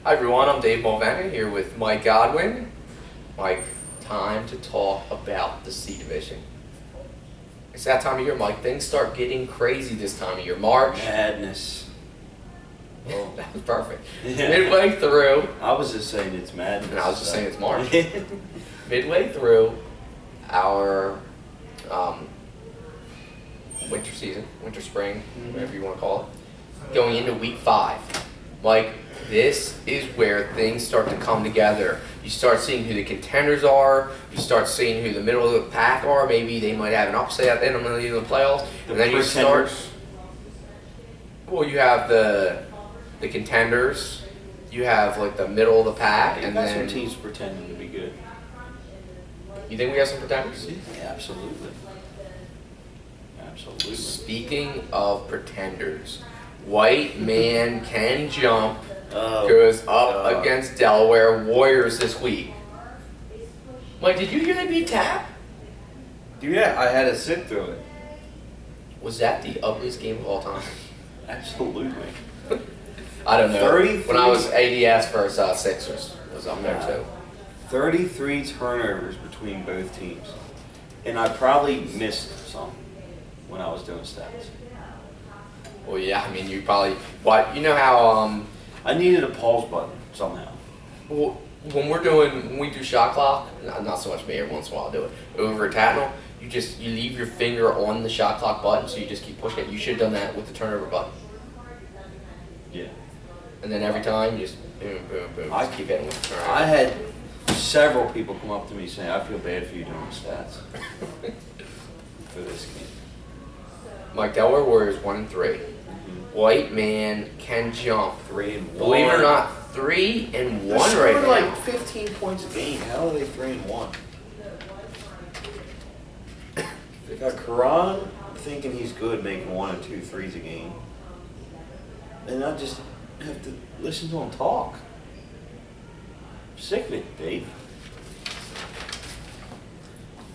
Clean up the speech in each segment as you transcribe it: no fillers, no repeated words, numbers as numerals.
Hi everyone, I'm Dave Mulvaney here with Mike Godwin. Mike, time to talk about the C Division. It's that time of year, Mike. Things start getting crazy this time of year. March. Madness. Oh, that was perfect. Yeah. Midway through, I was just saying it's madness. and I was just saying it's March. Midway through our winter season, winter, spring, whatever you want to call it, going into week 5. Mike, this is where things start to come together. You start seeing who the contenders are. You start seeing who the middle of the pack are. Maybe they might have an upset at the end of the playoffs. And then you start. Well, you have the contenders. You have like the middle of the pack, You and got then some teams pretending to be good. you think we have some pretenders? Yeah, absolutely. Absolutely. Speaking of pretenders, White Man Can Jump Oh, goes up God. against Delaware Warriors this week. Mike, did you hear they beat Tap? Yeah, I had to sit through it. Was that the ugliest game of all time? Absolutely. I don't know. 33 When I was ADS versus Sixers, was up there too. 33 turnovers between both teams. And I probably missed some when I was doing stats. Well, yeah, I mean, you probably. What you know how I needed a pause button somehow. well, when we do shot clock, not so much me. Every once in a while, I'll do it over at Tatnall. You leave your finger on the shot clock button, so you just keep pushing it. You should have done that with the turnover button. Yeah. And then every time, you just boom, boom, boom. Just keep hitting with the turnover. I had several people come up to me saying, I feel bad for you doing stats for this game. Mike, Delaware Warriors 1-3. White Man Can Jump. 3-1. Believe it or not, 3-1 They're right scoring now. like 15 points a game. How are they 3-1? They got Karan thinking he's good, making 1 or 2 threes a game. And I just have to listen to him talk. Sick of it, Dave.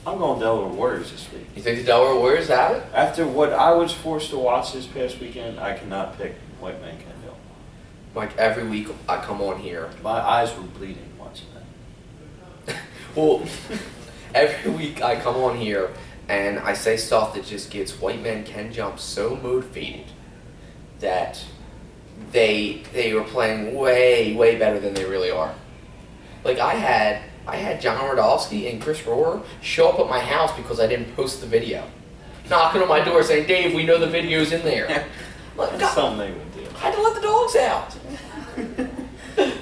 I'm going Delaware Warriors this week. You think the Delaware Warriors have it? After what I was forced to watch this past weekend, I cannot pick White Man Kendall. Mike, every week I come on here. My eyes were bleeding watching that. Well, every week I come on here and I say stuff that just gets White Man Can Jump so motivated that they are playing way, way better than they really are. Like I had John Rodolsky and Chris Rohrer show up at my house because I didn't post the video. Knocking on my door saying, Dave, we know the video's in there. Like, That's God, something they would do. I had to let the dogs out.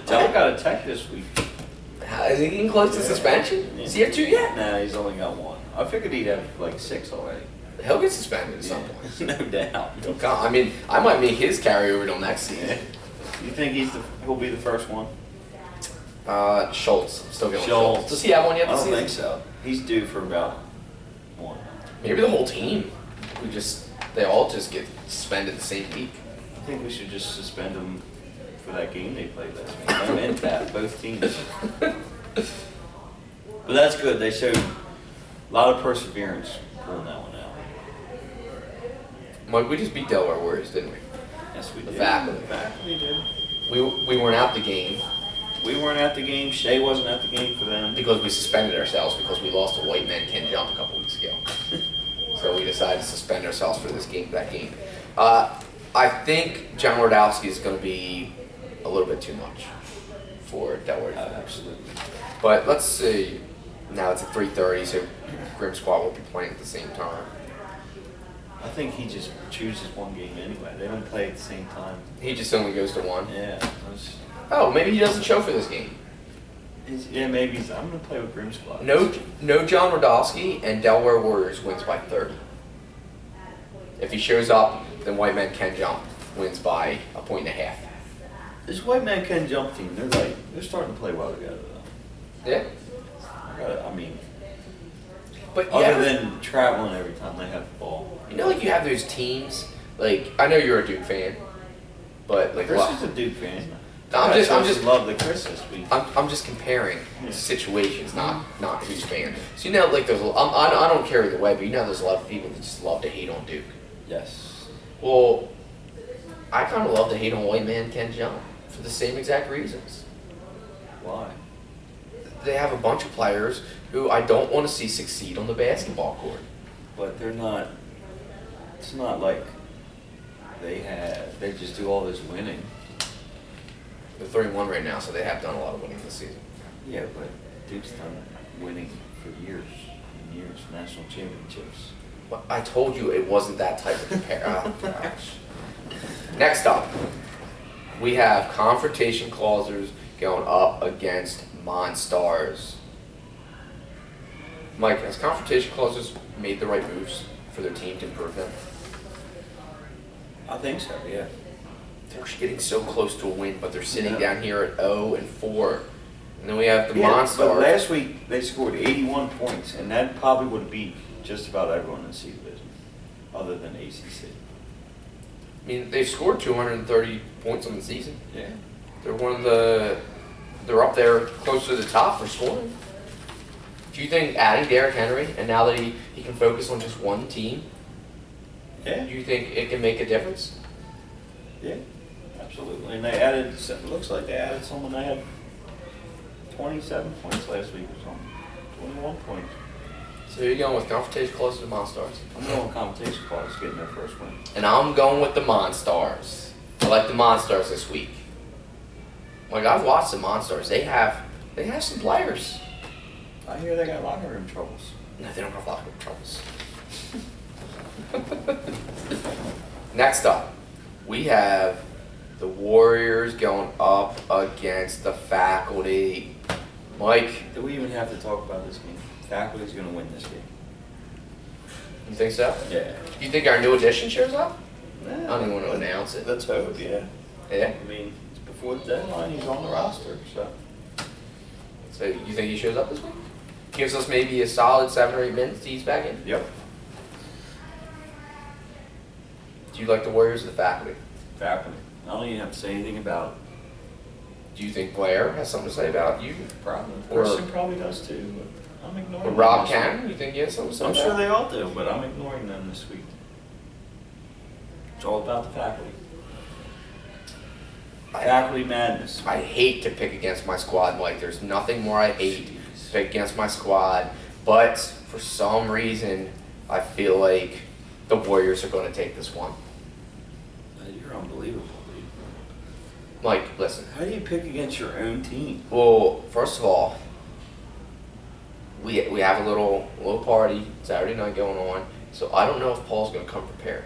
John got a tech this week. Is he getting close to suspension? Is he have 2 yet? Nah, he's only got 1. I figured he'd have like 6 already. He'll get suspended at some point. No doubt. I mean, I might make his carryover till next season. You think he'll be the first one? Schultz. I'm still going with Schultz. Schultz. Does he have one yet I this don't season? think so. He's due for about 1. Maybe the whole team. They all just get suspended the same week. I think we should just suspend him for that game they played last week. Them and Tap, both teams. But that's good. They showed a lot of perseverance pulling that one out. Mike, we just beat Delaware Warriors, didn't we? Yes, we The did. faculty. The faculty did. We weren't out the game We weren't at the game. Shea wasn't at the game for them. because we suspended ourselves because we lost to White Man Can Jump a couple weeks ago. So we decided to suspend ourselves for that game. I think John Rodolsky is going to be a little bit too much for Delaware. Absolutely. But let's see. Now it's at 3:30, so Grim Squad will be playing at the same time. I think he just chooses one game anyway. They don't play at the same time. He just only goes to one. Yeah. Oh, maybe he doesn't show for this game. Yeah, maybe I'm going to play with Grim Squad. No John Rodolsky, and Delaware Warriors wins by 30. If he shows up, then White Man Can Jump wins by 1.5 points. This White Man Can Jump team, they're starting to play well together, though. Yeah. I mean, But other than traveling every time they have the ball. you know, like you have those teams. Like I know you're a Duke fan, but like Chris is a Duke fan. I'm just love the Chris this week. I'm just comparing situations, not who's fan. So you know, like there's I don't care either way, but you know, there's a lot of people that just love to hate on Duke. Yes. Well, I kind of love to hate on White Man Can Jump. for the same exact reasons. Why? They have a bunch of players who I don't want to see succeed on the basketball court. But they're not. It's not like they just do all this winning. They're 3-1 right now, so they have done a lot of winning this season. Yeah, but Duke's done winning for years and years, national championships. But I told you it wasn't that type of compare. Oh, gosh. Next up, we have confrontation clauses going up against Monstars. Mike, has confrontation clauses made the right moves for their team to improve them? I think so. Yeah. They're getting so close to a win, but they're sitting Yeah. down here at 0-4. And then we have the But Monstars. last week they scored 81 points, and that probably would have beat just about everyone in the C division, other than ACC. I mean, they've scored 230 points on the season. Yeah. They're up there close to the top for scoring. Do you think adding Derrick Henry, and now that he can focus on just one team, Yeah. do you think it can make a difference? Yeah. Absolutely. And they added. It looks like they added someone. They had 27 points last week or something. 21 points. So you're going with confrontation clauses and Monstars. I'm going competition clause getting their first win. And I'm going with the Monstars. I like the Monstars this week. Like, I've watched the Monstars. They have some players. I hear they got locker room troubles. No, they don't have locker room troubles. Next up, we have the Warriors going up against the Faculty. Mike, Do we even have to talk about this game? Faculty's going to win this game. you think so? Yeah. Do you think our new addition shows up? Nah, I don't even want to announce it. Let's hope, yeah. Yeah? I mean, it's before the deadline. He's on the roster, so. So you think he shows up this week? Gives us maybe a solid 7 or 8 minutes to ease back in? Yep. Do you like the Warriors or the Faculty? Faculty. I don't even have to say anything about it. Do you think Blair has something to say about you? Probably. Or- Christian probably does too, but I'm ignoring Or them Rob this week. Cannon? You think he has something to say I'm about sure they all do, but I'm ignoring them this week. It's all about the faculty. Faculty madness. I hate to pick against my squad, Mike. There's nothing more I hate to pick against my squad. But for some reason, I feel like the Warriors are going to take this one. You're unbelievable, dude. Mike, listen. How do you pick against your own team? Well, first of all, we have a little party Saturday night going on, so I don't know if Paul's going to come prepared.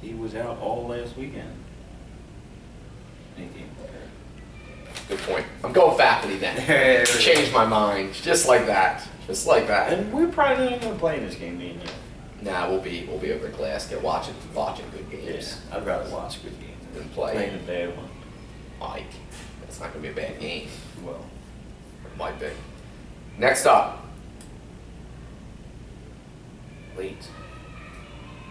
He was out all last weekend. And he came prepared. Good point. I'm going Faculty then. Change my mind, just like that, just like that. And we're probably not going to play in this game, me and you. Nah, we'll be over Glasgow watching good games I'd rather watch a good game than playing a play bad one. Mike. That's not gonna be a bad game. Well, It might be. Next up, late.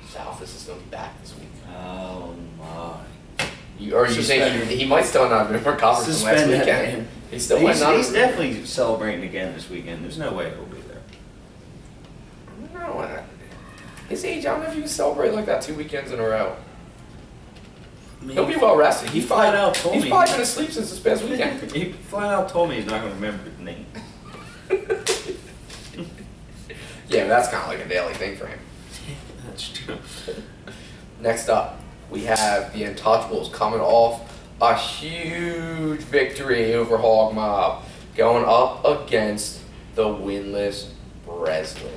Southis is gonna be back this week. oh my. You think Suspended. he might still not have been recovered from last Suspended weekend? him. He still might He's not. definitely celebrating again this weekend. There's no way he'll be there. No, his age, I don't know if you can celebrate like that 2 weekends in a row. He'll be well rested. He flat out told He's me. probably been asleep since this past weekend. He flat out told me he's not going to remember the name. Yeah, but that's kind of like a daily thing for him. That's true. Next up, we have the Untouchables coming off a huge victory over Hog Mob, going up against the winless Breslin.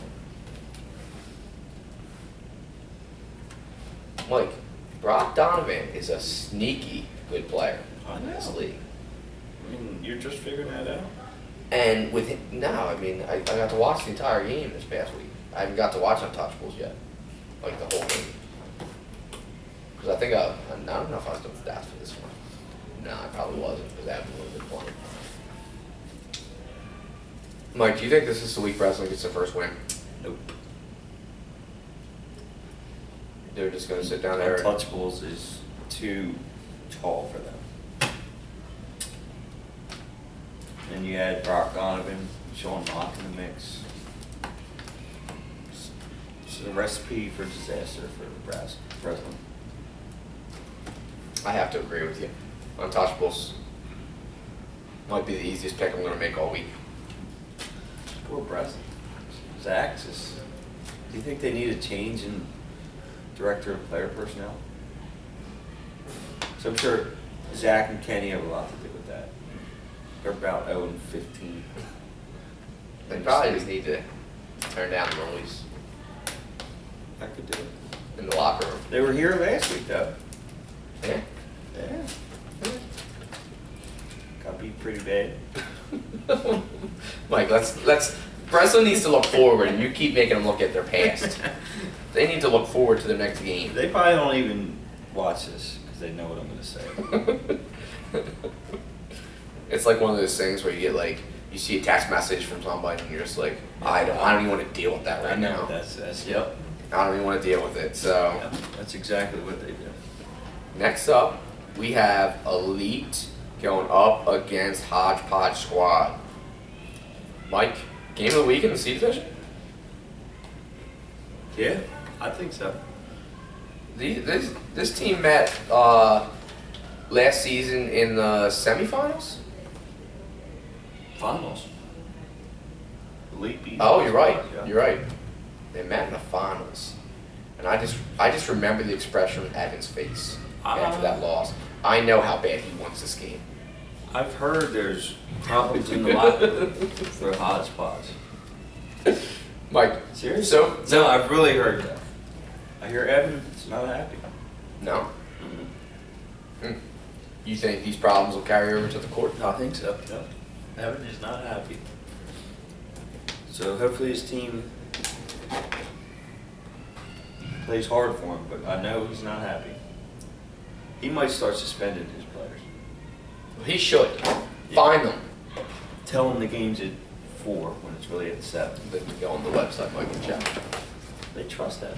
Mike, Brock Donovan is a sneaky good player I in this know. league. I mean, you're just figuring that out. And with him, no, I mean, I got to watch the entire game this past week. I haven't got to watch Untouchables yet, like the whole game. Because I think I don't know if I was doing stats for this one. No, I probably wasn't because I haven't really been playing. Mike, do you think this is the week Breslin gets their first win? Nope. They're just going to sit down there. Untouchables is too tall for them. And you had Brock Donovan, Sean Mock in the mix. It's a recipe for disaster for Breslin. I have to agree with you. Untouchables might be the easiest pick I'm going to make all week. Poor Bresson. Zach, do you think they need a change in director of player personnel? So I'm sure Zach and Kenny have a lot to do with that. They're about 0-15. They probably just need to turn down the noise I could do it. in the locker room. They were here last week, though. Yeah. Yeah. Got beat pretty bad. Mike, let's. Breslau needs to look forward, and you keep making them look at their past. They need to look forward to their next game. They probably don't even watch this because they know what I'm going to say. It's like one of those things where you get like, you see a text message from somebody, and you're just like, I don't even want to deal with that right now. That's yep. I don't even want to deal with it. So Yep. That's exactly what they do. next up, we have Elite going up against Hodgepodge Squad. Mike, game of the week in the C division? Yeah, I think so. This team met last season in the semifinals. Finals. Elite beat. Oh, you're right. Yeah. You're right. They met in the finals, and I just remember the expression on Evan's face after that loss. I know how bad he wants this game. I've heard there's problems in the locker room for Hodgepodge. Mike, Seriously? So No, I've really heard that. I hear Evan's not happy. no. You think these problems will carry over to the court? I think so. Yep. Evan is not happy. So hopefully his team plays hard for him, but I know he's not happy. He might start suspending his players. He should. Find them. Tell him the game's at 4 when it's really at 7. Then go on the website, Mike, and check. They trust that.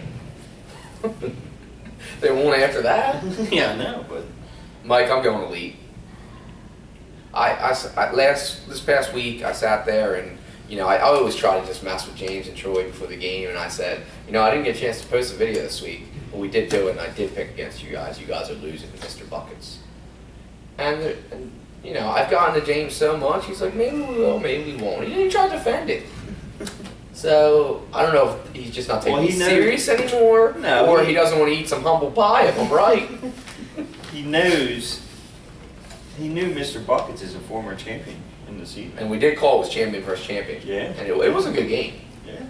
They won't after that. Yeah, I know, but Mike, I'm going Elite. This past week I sat there and I always try to just mess with James and Troy before the game, and I said, I didn't get a chance to post a video this week, but we did do it, and I did pick against you guys. You guys are losing to Mr. Buckets. And I've gotten to James so much, he's like, maybe we will, maybe we won't. He didn't try to defend it. So, I don't know if he's just not taking it serious anymore, or he doesn't want to eat some humble pie, if I'm right. he knew Mr. Buckets is a former champion in the season. And we did call it was champion versus champion. Yeah. And it was a good game. Yeah.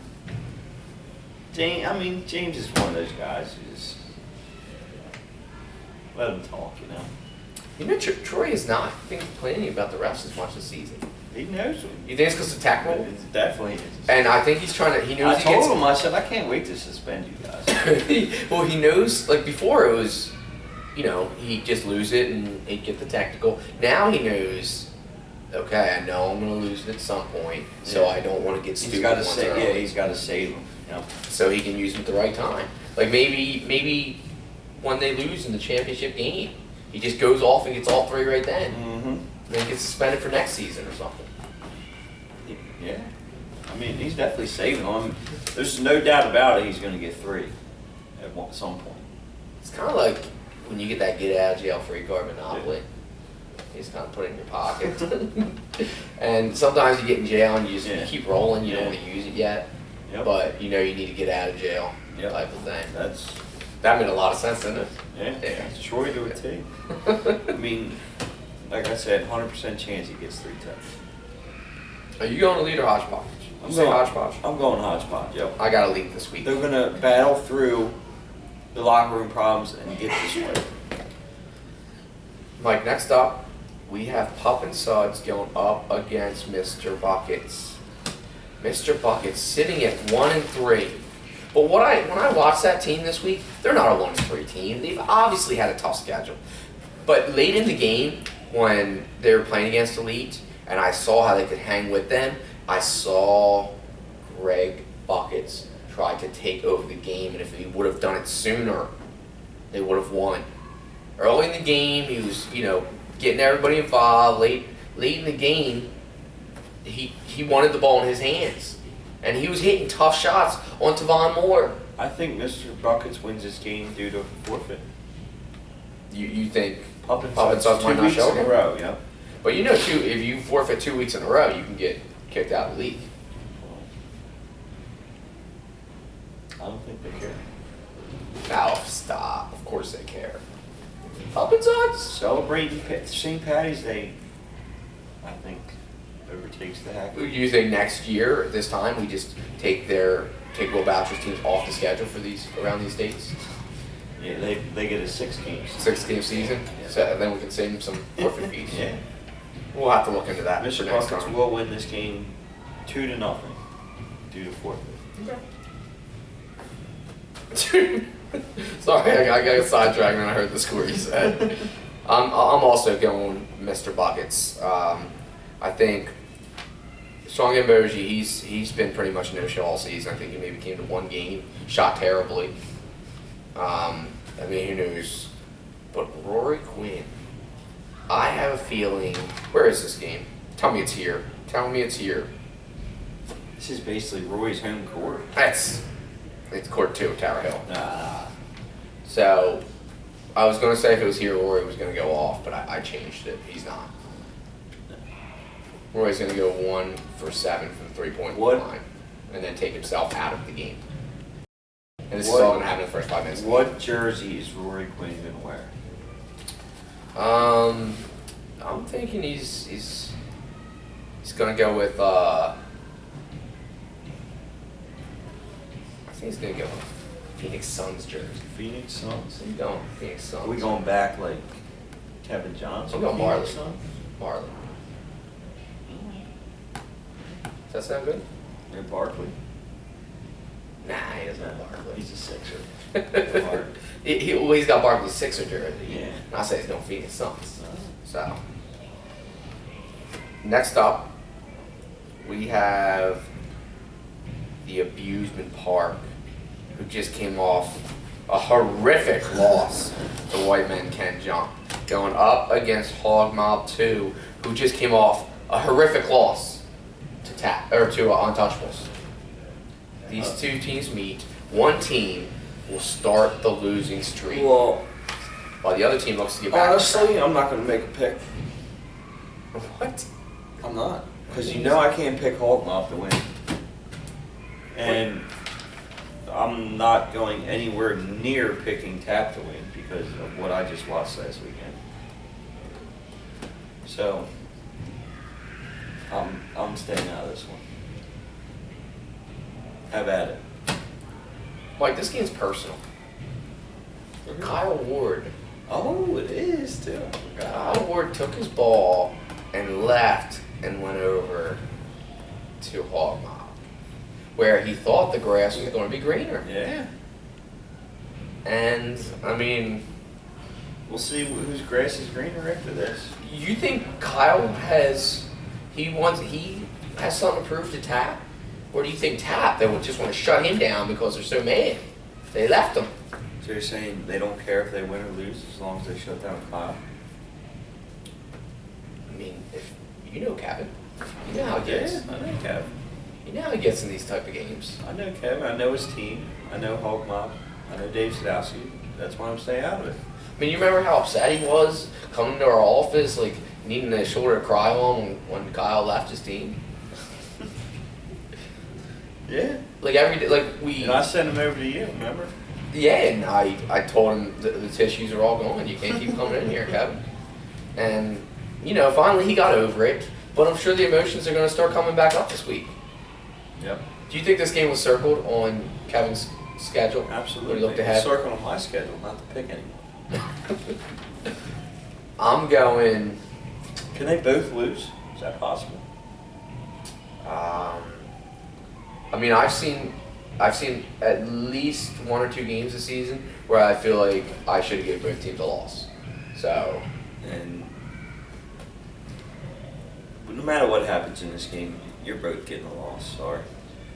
James is one of those guys who just let him talk, Troy has not been complaining about the refs as much this season. He knows them. You think it's because of tackle? It definitely is. And I think he's trying to. He knows. I told him. I said I can't wait to suspend you guys. Well, he knows. Like before, it was, he'd just lose it and he'd get the technical. Now he knows. Okay, I know I'm going to lose it at some point, so I don't want to get stupid. He's got to once say. early. Yeah, he's got to save them. So he can use them at the right time. Like maybe when they lose in the championship game, he just goes off and gets all 3 right then. Mm-hmm. Then gets suspended for next season or something. Yeah. He's definitely saving them. There's no doubt about it. He's going to get 3 at some point. It's kind of like when you get that get out of jail free card Monopoly. Yeah. You just kind of put it in your pocket. And sometimes you get in jail and you just keep rolling. You don't want to use it yet. Yep. But you need to get out of jail type of thing. That made a lot of sense, didn't it? Yeah. Troy do it too. Like I said, 100% chance he gets 3 touchdowns. Are you going to lead or Hodgepodge? I'm going Hodgepodge, yep. I got to lead this week. They're going to battle through the locker room problems and get this way. Mike, next up, we have Pup and Suds going up against Mr. Buckets. Mr. Buckets sitting at 1-3. But when I watched that team this week, they're not a 1-3 team. They've obviously had a tough schedule. But late in the game, when they were playing against Elite, and I saw how they could hang with them, I saw Greg Buckets try to take over the game, and if he would have done it sooner, they would have won. Early in the game, he was, getting everybody involved. Late in the game, he wanted the ball in his hands, and he was hitting tough shots on Tavon Moore. I think Mr. Buckets wins this game due to forfeit. You think Puppet Sauce Sauce might 2 not weeks show in a him? row, yep. But you know, too, if you forfeit 2 weeks in a row, you can get kicked out of the league. I don't think they care. Now, stop. Of course they care. Puppet Sauce? Celebrating St. Patty's Day, I think, overtakes the hack. You think next year at this time we just take Will Boucher's teams off the schedule for these around these dates? Yeah, they get a 6 games. 6-game season, Yeah. so then we can save them some forfeit fees. Yeah. We'll have to look into that for Mr. next Buckets time. will win this game 2-0 due to forfeit. Sorry, I got sidetracked when I heard the score you said. I'm also going Mr. Buckets. I think Strong Mboji, he's been pretty much no show all season. I think he maybe came to one game, shot terribly. I mean, who knows? But Rory Quinn, I have a feeling. Where is this game? Tell me it's here. Tell me it's here. This is basically Roy's home court. It's court 2 at Tower Hill. Ah. So, I was going to say if it was here, Rory was going to go off, but I changed it. He's not. Rory's going to go 1 for 7 from the 3-point line, and then take himself out of the game. And this is all going to happen in the first 5 minutes. What jersey is Rory Quinn going to wear? I'm thinking he's going to go with I think he's going to go with Phoenix Suns jersey. Phoenix Suns. You going Phoenix Suns? Are we going back like Kevin Johnson? We'll go Marley. Phoenix Suns? Marley. Does that sound good? Or Barkley? Nah, he doesn't have Barkley. He's a Sixer. He's got Barkley's Sixer jersey. Yeah. And I say he's going Phoenix Suns. So, next up, we have the Abusement Park, who just came off a horrific loss to White Men Can Jump, going up against Hog Mob 2, who just came off a horrific loss to Untouchables. These two teams meet. One team will start the losing streak, Well, while the other team looks to get back. honestly, I'm not going to make a pick. What? I'm not. Because you know I can't pick Hog Mob to win. And I'm not going anywhere near picking Tap to win because of what I just watched last weekend. So, I'm staying out of this one. Have at it. Mike, this game's personal. Kyle Ward. Oh, it is too. Kyle Ward took his ball and left and went over to Hog Mob, where he thought the grass was going to be greener. Yeah. And, I mean, We'll see whose grass is greener after this. you think Kyle has something to prove to Tap? Or do you think Tap, they would just want to shut him down because they're so mad? They left him. So you're saying they don't care if they win or lose as long as they shut down Kyle? I mean, if you know Kevin, you know how he gets. I know Kev. You know how he gets in these type of games. I know Kevin. I know his team. I know Hog Mob. I know Dave Sadowski. That's why I'm staying out of it. I mean, you remember how upset he was coming to our office, like needing a shoulder to cry on when Kyle left his team? Yeah. Like every day, like we. And I sent him over to you, remember? Yeah, and I told him the tissues are all gone. You can't keep coming in here, Kevin. And you know, finally he got over it. But I'm sure the emotions are going to start coming back up this week. Yep. Do you think this game was circled on Kevin's schedule? Absolutely. When he looked It's ahead. circled on my schedule, not to pick anyone. I'm going. Can they both lose? Is that possible? I mean, I've seen at least 1 or 2 games this season where I feel like I should give both teams a loss. So, And no matter what happens in this game, you're both getting a loss. Sorry.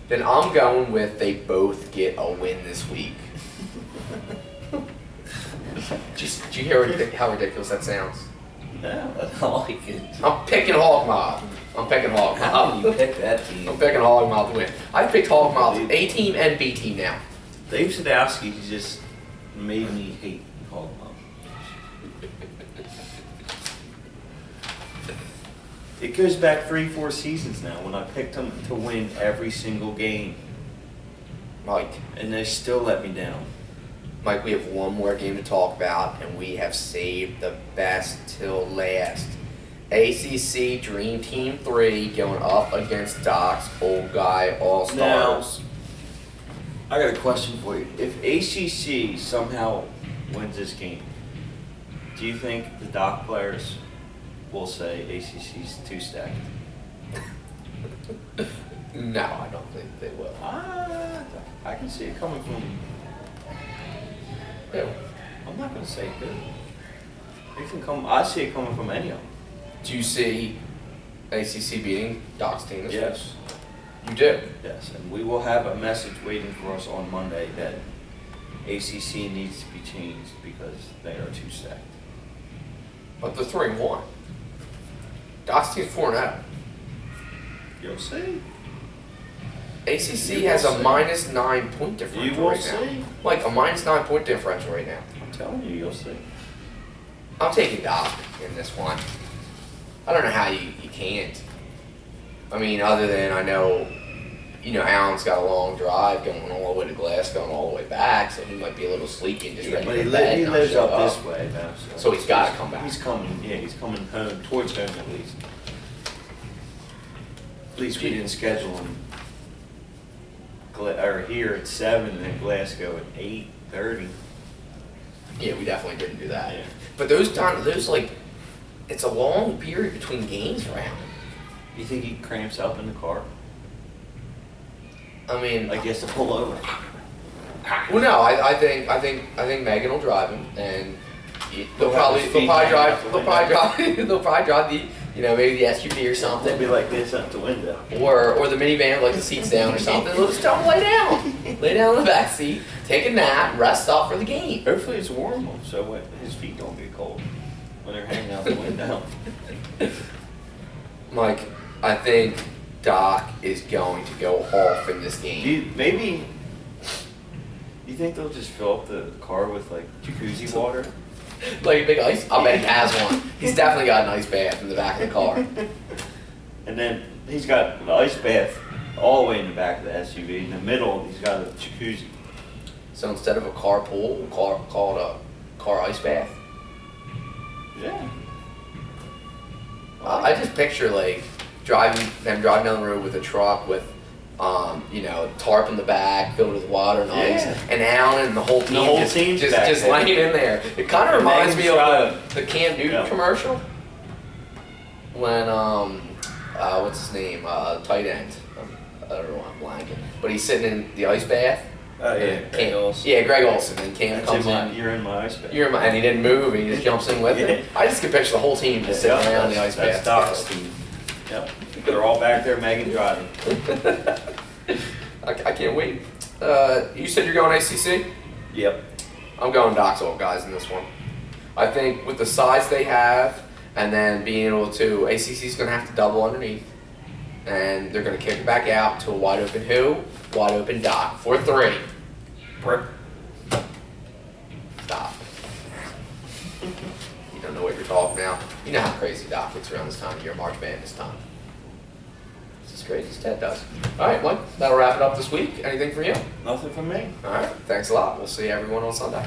then I'm going with they both get a win this week. Did you hear how ridiculous that sounds? No, I don't like it. I'm picking Hog Mob. I'm picking Hog How do you Mob. pick that team? I'm picking Hog Mob to win. I've picked Hog Mob A team and B team now. Dave Sadowski just made me hate Hog Mob. It goes back 3-4 seasons now when I picked them to win every single game, Mike, and they still let me down. we have one more game to talk about, and we have saved the best till last. ACC Dream Team 3 going up against Doc's Old Guy All-Stars. I got a question for you. If ACC somehow wins this game, do you think the Doc players will say ACC's too stacked? No, I don't think they will. I can see it coming from. Who? I'm not gonna say who. It can come. I see it coming from any of them. Do you see ACC beating Doc's team this week? Yes. You do? Yes, and we will have a message waiting for us on Monday that ACC needs to be changed because they are too stacked. But the 3-1. Doc's team's 4-0. You'll see. ACC You has will a see. -9 point differential You will right see. now. Like a -9 point differential right now. I'm telling you, you'll see. I'm taking Doc in this one. I don't know how you can't. I mean, other than I know, Allen's got a long drive going all the way to Glasgow and all the way back, so he might be a little sleepy and just ready But for he bed. he and not lives show up this way now. So he's gotta come back. He's coming, yeah, he's coming home, towards home at least. At least we didn't schedule him here at 7 and then Glasgow at 8:30. Yeah, we definitely didn't do that. Yeah. But it's a long period between games for Allen. You think he cramps up in the car? I mean, Like he has to pull over? well, no, I think Megan will drive him, and they'll He'll have probably his they'll feet probably hanging out drive the they'll window. probably drive they'll probably drive the maybe the SUV or He'll be something, like this out the window. or the minivan with, like the seats down or something. They'll just tell him lay down in the back seat, take a nap, rest up for the game. Hopefully it's warm so his feet don't get cold when they're hanging out the window. Mike, I think Doc is going to go off in this game. You think they'll just fill up the car with like jacuzzi water? Like a big ice. I bet he has one. He's definitely got an ice bath in the back of the car. And then he's got an ice bath all the way in the back of the SUV. In the middle, he's got a jacuzzi. So instead of a carpool, we'll call it a car ice bath. Yeah. I just picture like driving down the road with a truck with, tarp in the back filled with water and ice, Yeah. and Allen and the whole team team's back just there. laying in there. It kind of And reminds me Megan's of the Cam Newton Yeah. commercial when what's his name, tight end. I don't know, I'm blanking, but he's sitting in the ice bath. Oh yeah, And Greg Olson. Yeah, Greg Olson, and Cam That's comes him in. You're in my ice bath. And he didn't move, and he just jumps in with him. I just can picture the whole team just sitting around the ice bath. That's Doc's team. Yep. They're all back there, Megan driving. I can't wait. You said you're going ACC? Yep. I'm going Doc's Old Guys in this one. I think with the size they have, and then being able to, ACC's going to have to double underneath, and they're going to kick it back out to a wide open who? Wide open Doc for 3. Stop. You don't know what you're talking about. You know how crazy Doc gets around this time of year, March Madness time. It's as crazy as Ted does. All right, Mike, that'll wrap it up this week. Anything for you? Nothing from me. All right, thanks a lot. We'll see everyone on Sunday.